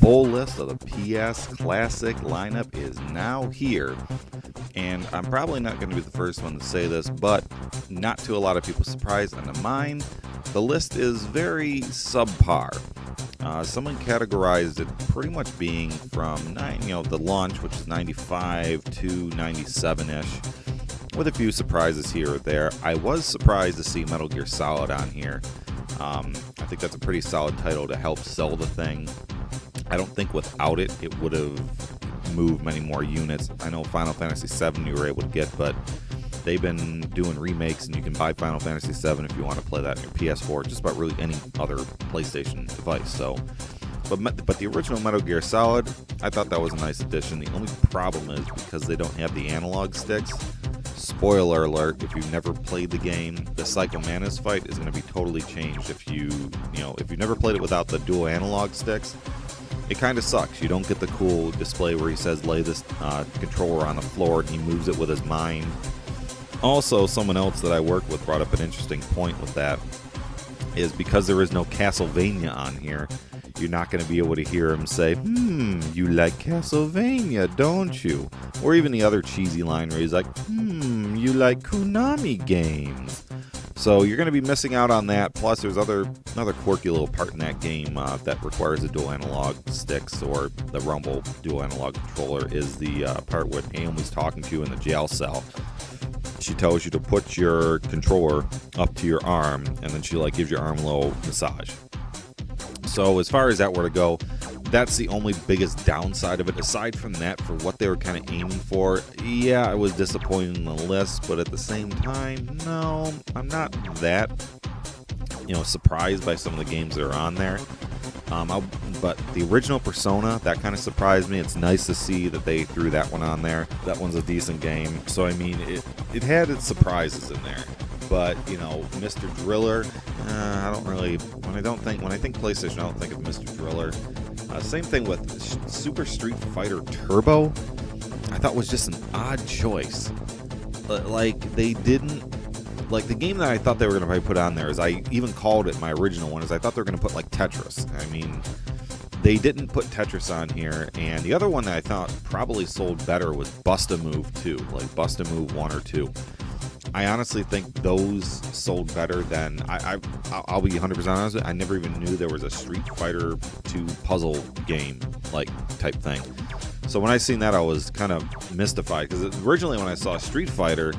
full list of the PS Classic lineup is now here. And I'm probably not going to be the first one to say this, but not to a lot of people's surprise and to mine, the list is very subpar. Someone categorized it pretty much being from the launch, which is 95 to 97-ish, with a few surprises here or there. I was surprised to see Metal Gear Solid on here. I think that's a pretty solid title to help sell the thing. I don't think without it, it would have moved many more units. I know Final Fantasy VII you were able to get, but they've been doing remakes, and you can buy Final Fantasy VII if you want to play that on your PS4, just about really any other PlayStation device. So, but the original Metal Gear Solid, I thought that was a nice addition. The only problem is because they don't have the analog sticks. Spoiler alert, if you've never played the game, the Psycho Mantis fight is going to be totally changed. If you've never played it without the dual analog sticks, it kind of sucks. You don't get the cool display where he says lay this controller on the floor and he moves it with his mind. Also, someone else that I work with brought up an interesting point with that, is because there is no Castlevania on here, you're not going to be able to hear him say, you like Castlevania, don't you? Or even the other cheesy line where he's like, you like Konami games. So you're going to be missing out on that. Plus, there's another quirky little part in that game that requires the dual analog sticks, or the Rumble dual analog controller, is the part where Naomi's talking to you in the jail cell. She tells you to put your controller up to your arm, and then she gives your arm a little massage. So as far as that were to go, that's the only biggest downside of it. Aside from that, for what they were kind of aiming for, yeah, I was disappointed in the list, but at the same time, no, I'm not that, surprised by some of the games that are on there. But the original Persona, that kind of surprised me. It's nice to see that they threw that one on there. That one's a decent game. So, I mean, it had its surprises in there. But, Mr. Driller, I don't really, when I think PlayStation, I don't think of Mr. Driller. Same thing with Super Street Fighter Turbo. I thought was just an odd choice. They didn't, the game that I thought they were going to probably put on there, is I even called it my original one, is I thought they were going to put Tetris. I mean, they didn't put Tetris on here, and the other one that I thought probably sold better was Bust-A-Move 2, Bust-A-Move 1 or 2. I honestly think those sold better than, I'll be 100% honest, I never even knew there was a Street Fighter 2 puzzle game, type thing. So when I seen that, I was kind of mystified, because originally when I saw Street Fighter,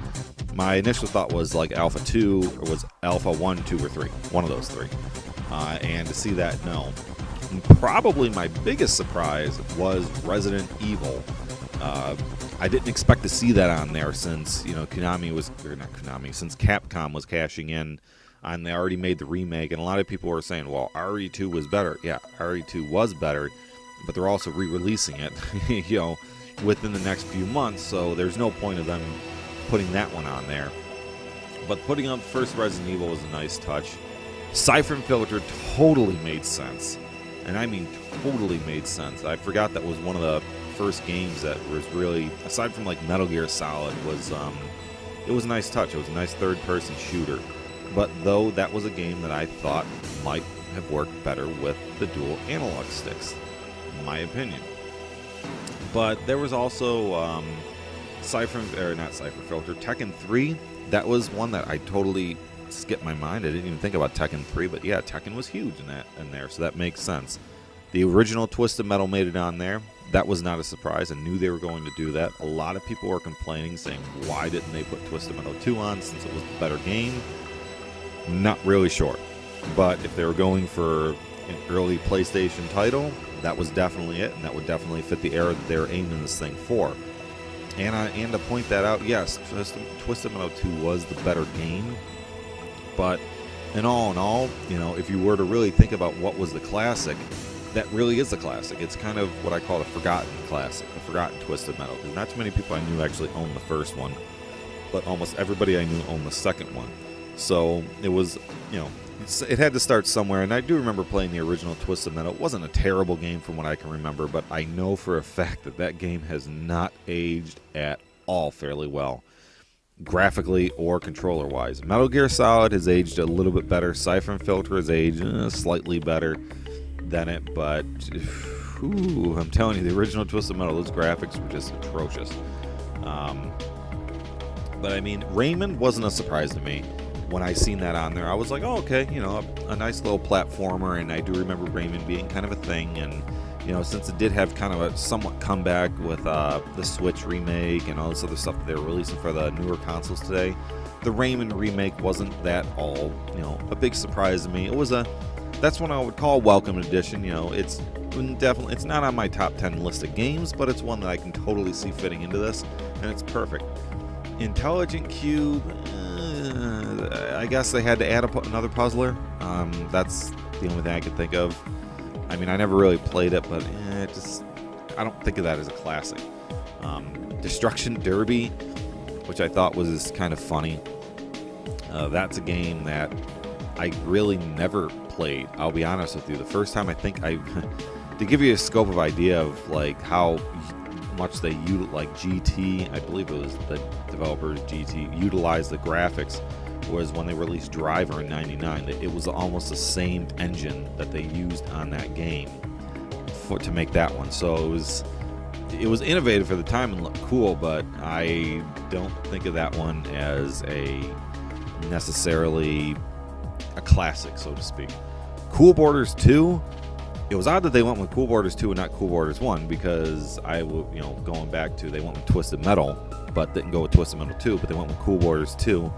my initial thought was Alpha 2, or was Alpha 1, 2, or 3, one of those three. And to see that, no. And probably my biggest surprise was Resident Evil. I didn't expect to see that on there, since since Capcom was cashing in, and they already made the remake, and a lot of people were saying, well, RE2 was better. Yeah, RE2 was better, but they're also re-releasing it, within the next few months, so there's no point of them putting that one on there. But putting up first Resident Evil was a nice touch. Siphon Filter totally made sense, and I mean totally made sense. I forgot that was one of the first games that was really, aside from Metal Gear Solid, was it was a nice touch. It was a nice third-person shooter. But though that was a game that I thought might have worked better with the dual analog sticks, in my opinion. But there was also Tekken 3. That was one that I totally skipped my mind. I didn't even think about Tekken 3, but yeah, Tekken was huge in there, so that makes sense. The original Twisted Metal made it on there. That was not a surprise. I knew they were going to do that. A lot of people were complaining, saying, why didn't they put Twisted Metal 2 on, since it was the better game? Not really sure. But if they were going for an early PlayStation title, that was definitely it, and that would definitely fit the era that they were aiming this thing for. And to point that out, yes, Twisted Metal 2 was the better game. But in all, if you were to really think about what was the classic, that really is the classic. It's kind of what I call a forgotten classic, a forgotten Twisted Metal. Because not too many people I knew actually owned the first one, but almost everybody I knew owned the second one. So it was, it had to start somewhere. And I do remember playing the original Twisted Metal. It wasn't a terrible game from what I can remember, but I know for a fact that that game has not aged at all fairly well, graphically or controller-wise. Metal Gear Solid has aged a little bit better. Siphon Filter has aged slightly better than it, but whew, I'm telling you, the original Twisted Metal, those graphics were just atrocious. But I mean, Rayman wasn't a surprise to me. When I seen that on there, I was like, oh, okay, a nice little platformer, and I do remember Rayman being kind of a thing, and since it did have kind of a somewhat comeback with the Switch remake and all this other stuff that they were releasing for the newer consoles today, the Rayman remake wasn't that all, a big surprise to me. That's what I would call a welcome addition. It's not on my top 10 list of games, but it's one that I can totally see fitting into this, and it's perfect. Intelligent Cube, I guess they had to add another puzzler. That's the only thing I could think of. I mean, I never really played it, but I don't think of that as a classic. Destruction Derby, which I thought was kind of funny. That's a game that I really never played. I'll be honest with you. The first time to give you a scope of idea of like how much they like GT, I believe it was the developers GT utilized the graphics, was when they released Driver in '99. It was almost the same engine that they used on that game to make that one. So it was innovative for the time and looked cool, but I don't think of that one as necessarily a classic, so to speak. Cool Borders 2. It was odd that they went with Cool Borders 2 and not Cool Borders 1, because going back to, they went with Twisted Metal, but didn't go with Twisted Metal 2, but they went with Cool Borders 2.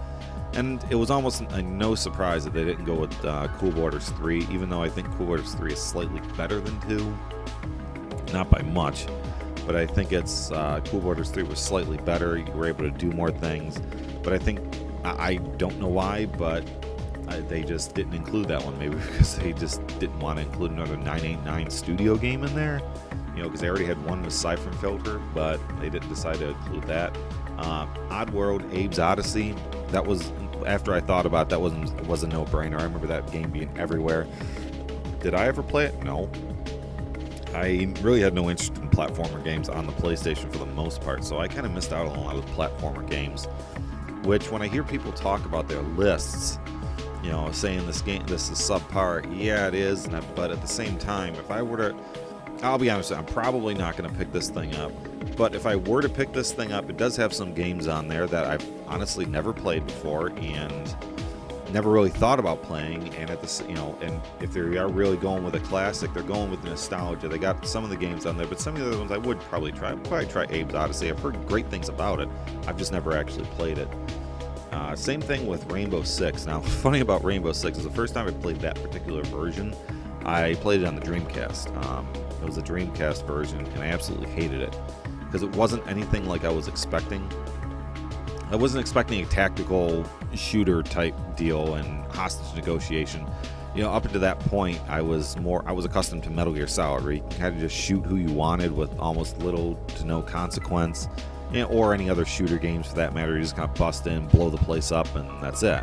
And it was almost no surprise that they didn't go with Cool Borders 3, even though I think Cool Borders 3 is slightly better than 2. Not by much, but I think it's Cool Borders 3 was slightly better. You were able to do more things, but I don't know why, but they just didn't include that one. Maybe because they just didn't want to include another 989 studio game in there, because they already had one with Siphon Filter, but they didn't decide to include that. Oddworld Abe's Odyssey, that was, after I thought about that, was a no-brainer. I remember that game being everywhere. Did I ever play it? No. I really had no interest in platformer games on the PlayStation for the most part, so I kind of missed out on a lot of platformer games, which when I hear people talk about their lists, saying this is subpar, yeah, it is, but at the same time, if I were to, I'll be honest, I'm probably not going to pick this thing up, but if I were to pick this thing up, it does have some games on there that I've honestly never played before and never really thought about playing, and and if they are really going with a classic, they're going with nostalgia. They got some of the games on there, but some of the other ones I would probably try. I'd probably try Abe's Odyssey. I've heard great things about it. I've just never actually played it. Same thing with Rainbow Six. Now, funny about Rainbow Six is the first time I played that particular version, I played it on the Dreamcast. It was a Dreamcast version, and I absolutely hated it because it wasn't anything like I was expecting. I wasn't expecting a tactical shooter type deal and hostage negotiation. Up until that point, I was accustomed to Metal Gear Solid, where you had to just shoot who you wanted with almost little to no consequence, or any other shooter games for that matter. You just kind of bust in, blow the place up, and that's it.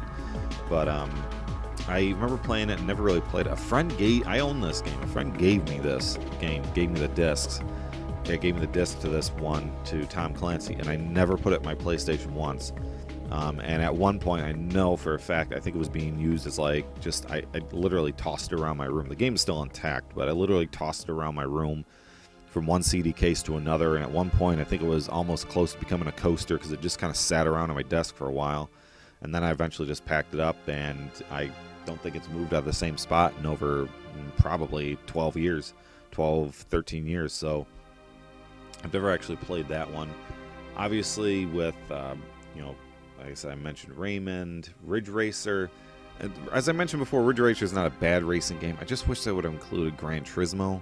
But I remember playing it and never really played it. I own this game. A friend gave me this game, gave me the discs. They gave me the disc to this one, to Tom Clancy, and I never put it in my PlayStation once. And at one point, I know for a fact, I think it was being used as I literally tossed it around my room. The game is still intact, but I literally tossed it around my room from one CD case to another. And at one point, I think it was almost close to becoming a coaster because it just kind of sat around on my desk for a while. And then I eventually just packed it up, and I don't think it's moved out of the same spot in over probably 12, 13 years. So I've never actually played that one. Obviously, with like I said, I mentioned Raymond, Ridge Racer. As I mentioned before, Ridge Racer is not a bad racing game. I just wish they would have included Gran Turismo.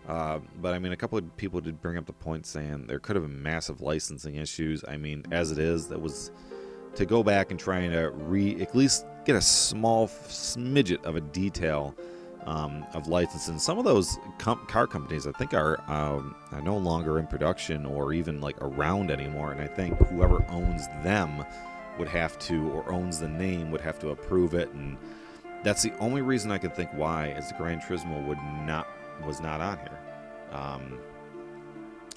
But I mean, a couple of people did bring up the point saying there could have been massive licensing issues. I mean, as it is, that was to go back and try to at least get a small smidget of a detail of licensing. Some of those car companies, I think, are no longer in production or even around anymore. And I think whoever owns them would have to, or owns the name, would have to approve it. And that's the only reason I could think why is the Gran Turismo was not on here.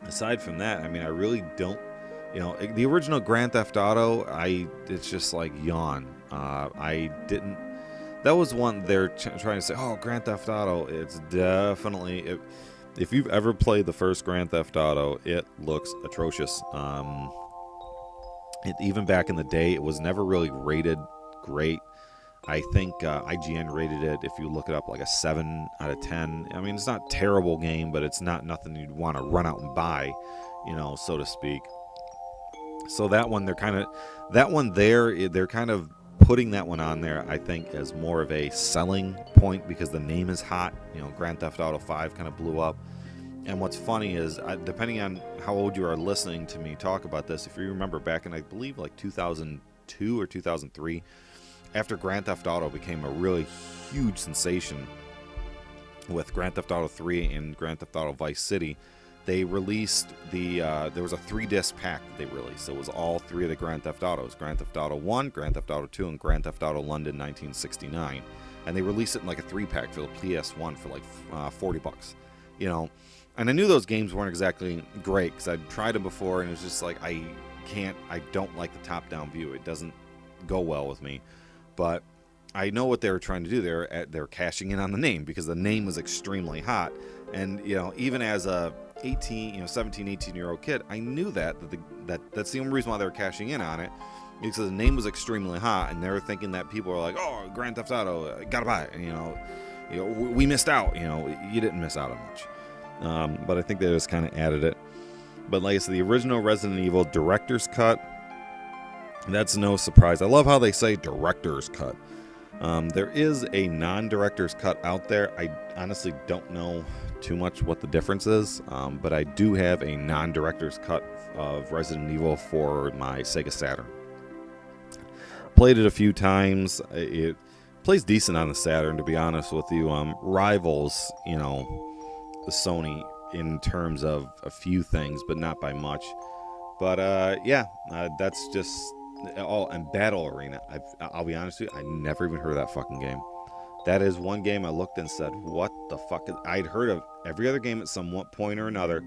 Aside from that, I mean, I really don't. The original Grand Theft Auto, it's just yawn. I didn't. That was one they're trying to say, oh, Grand Theft Auto. It's definitely. if you've ever played the first Grand Theft Auto, it looks atrocious. Even back in the day, it was never really rated great. I think IGN rated it, if you look it up, like a 7 out of 10. I mean, it's not a terrible game, but it's not nothing you'd want to run out and buy, so to speak. So that one, they're kind of putting that one on there, I think, as more of a selling point because the name is hot. Grand Theft Auto 5 kind of blew up. And what's funny is, depending on how old you are listening to me talk about this, if you remember back in, I believe, like 2002 or 2003, after Grand Theft Auto became a really huge sensation with Grand Theft Auto 3 and Grand Theft Auto Vice City, they released there was a 3-disc pack that they released. So it was all 3 of the Grand Theft Autos: Grand Theft Auto 1, Grand Theft Auto 2, and Grand Theft Auto London 1969. And they released it in like a 3-pack for the PS1 for like $40. And I knew those games weren't exactly great because I'd tried them before, and it was just like, I don't like the top-down view. It doesn't go well with me. But I know what they were trying to do. They're cashing in on the name because the name was extremely hot. And, even as a 17, 18-year-old kid, I knew that's the only reason why they were cashing in on it, because the name was extremely hot, and they were thinking that people were like, oh, Grand Theft Auto, gotta buy it. We missed out. You didn't miss out on much. But I think they just kind of added it. But like I said, the original Resident Evil director's cut, that's no surprise. I love how they say director's cut. There is a non-director's cut out there. I honestly don't know too much what the difference is, but I do have a non-director's cut of Resident Evil for my Sega Saturn. Played it a few times. It plays decent on the Saturn, to be honest with you. Rivals, Sony in terms of a few things, but not by much. But that's just all. And Battle Arena, I'll be honest with you, I never even heard of that fucking game. That is one game I looked and said, what the fuck? I'd heard of every other game at some point or another.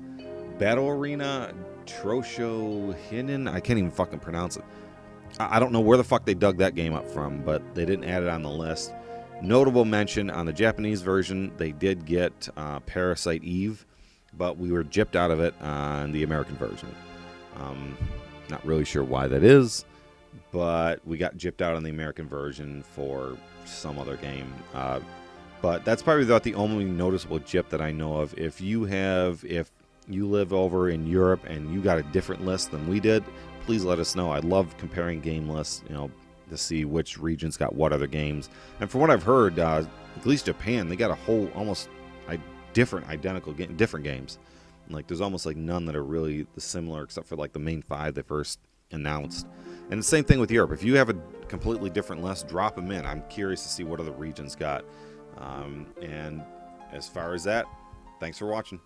Battle Arena, Trosho Hinin, I can't even fucking pronounce it. I don't know where the fuck they dug that game up from, but they didn't add it on the list. Notable mention, on the Japanese version, they did get Parasite Eve, but we were gypped out of it on the American version. Not really sure why that is, but we got gypped out on the American version for some other game. But that's probably about the only noticeable gyp that I know of. If you live over in Europe and you got a different list than we did, please let us know. I love comparing game lists, to see which regions got what other games. And from what I've heard, at least Japan, they got a whole almost different games. Like there's almost like none that are really similar, except for like the main 5 they first announced. And the same thing with Europe. If you have a completely different list, drop them in. I'm curious to see what other regions got. And as far as that, thanks for watching.